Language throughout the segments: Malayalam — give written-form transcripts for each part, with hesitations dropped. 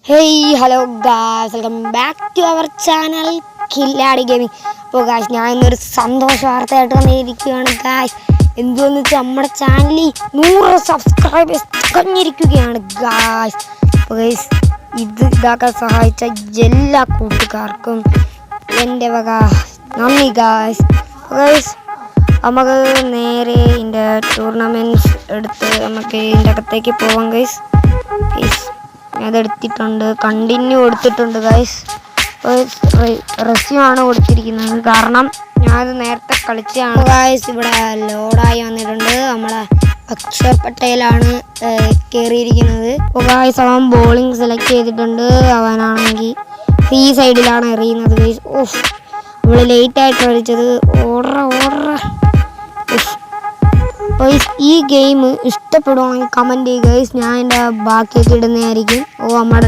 Hey, hello guys, welcome back to our channel Killadi Gaming. അപ്പോൾ ഗായ്സ് ഞാൻ ഇന്നൊരു സന്തോഷ വാർത്തയായിട്ട് വന്നിരിക്കുകയാണ് ഗായ്സ്. എന്തുവെന്ന് വെച്ചാൽ നമ്മുടെ ചാനലിൽ 100 സബ്സ്ക്രൈബേഴ്സ് കഴിഞ്ഞിരിക്കുകയാണ് ഗായ്സ്. അപ്പോൾ ഗായ്സ് ഇതാക്കാൻ സഹായിച്ച എല്ലാ കൂട്ടുകാർക്കും എൻ്റെ വക നന്ദി ഗായ്സ്. ഗായ്സ് നമുക്ക് നേരെ ഇതിൻ്റെ ടൂർണമെൻറ്റ്സ് എടുത്ത് നമുക്ക് ഇതിൻ്റെ അകത്തേക്ക് പോവാം ഗായ്സ്. അതെടുത്തിട്ടുണ്ട്, കണ്ടിന്യൂ കൊടുത്തിട്ടുണ്ട് ഗൈസ്. റെസ്യൂമാണ് കൊടുത്തിരിക്കുന്നത്, കാരണം ഞാനത് നേരത്തെ കളിച്ചാണ് ഗൈസ്. ഇവിടെ ലോഡായി വന്നിട്ടുണ്ട്. നമ്മളെ അക്ഷർ പട്ടേലാണ് കയറിയിരിക്കുന്നത്. അപ്പോൾ ഗൈസ് അവൻ ബോളിംഗ് സെലക്ട് ചെയ്തിട്ടുണ്ട്. അവനാണെങ്കിൽ ഈ സൈഡിലാണ് എറിയുന്നത് ഗൈസ്. ഓഫ്, നമ്മൾ ലേറ്റായിട്ട് കളിച്ചത്. ഈ ഗെയിം ഇഷ്ടപ്പെടുവാണെങ്കിൽ കമൻറ്റ് ചെയ്യുക ഗൈസ്. ഞാൻ എൻ്റെ ബാക്കിയൊക്കെ ഇടുന്നതായിരിക്കും. നമ്മുടെ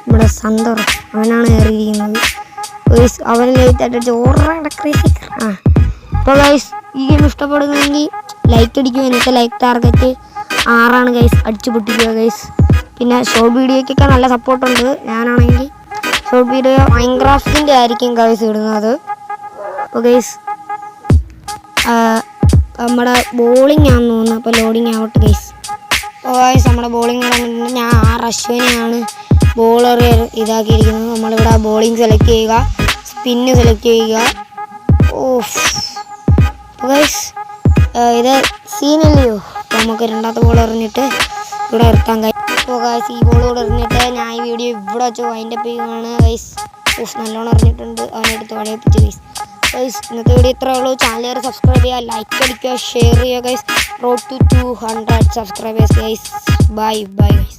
നമ്മുടെ സന്തോർ അവനാണ് കയറിയിരിക്കുന്നത് ഗൈസ്. അവൻ ലേറ്റായിട്ട് അപ്പോൾ ഗൈസ് ഈ ഗെയിം ഇഷ്ടപ്പെടുന്നെങ്കിൽ ലൈക്ക് അടിക്കുക. എന്നിട്ട് ലൈക്ക് ടാർഗറ്റ് 6 ഗൈസ്. അടിച്ചു പൊട്ടിക്കുക ഗൈസ്. പിന്നെ ഷോർട്ട് വീഡിയോയ്ക്കൊക്കെ നല്ല സപ്പോർട്ടുണ്ട്. ഞാനാണെങ്കിൽ ഷോർട്ട് വീഡിയോ മൈൻക്രാഫ്റ്റിൻ്റെ ആയിരിക്കും ഗൈസ് ഇടുന്നത്. അപ്പോൾ ഗൈസ് നമ്മുടെ ബോളിംഗ് ആണെന്ന് തോന്നുന്നു. അപ്പോൾ ലോഡിങ് ആവട്ടെ ഗൈസ്. ഗൈസ് നമ്മുടെ ബോളിംഗ് വന്നിട്ടുണ്ട്. ഞാൻ അശ്വിനെയാണ് ബോളർ ഇതാക്കിയിരിക്കുന്നത്. നമ്മളിവിടെ ബോളിംഗ് സെലക്ട് ചെയ്യുക, സ്പിന്ന് സെലക്ട് ചെയ്യുക. ഗൈസ് ഇത് സീനല്ലയോ. അപ്പോൾ നമുക്ക് രണ്ടാമത്തെ ബോൾ എറിഞ്ഞിട്ട് ഇവിടെ നിർത്താൻ കഴിയും. അപ്പോൾ ഗൈസ് ഈ ബോൾ കൂടെ എറിഞ്ഞിട്ട് ഞാൻ ഈ വീഡിയോ ഇവിടെ വെച്ച് വൈൻഡപ്പ് ചെയ്യുകയാണ് ഗൈസ്. നല്ലോണം എറിഞ്ഞിട്ടുണ്ട്, അവനെടുത്ത് വടയിപ്പിച്ച് ഗൈസ്. ഇന്നത്തെ വീഡിയോ ഇത്രേ ഉള്ളൂ. ചാനൽ സബ്സ്ക്രൈബ് ചെയ്യുക, ലൈക്ക് അടിക്കുക, ഷെയർ ചെയ്യുക guys. Road to 200 subscribers guys. Bye guys.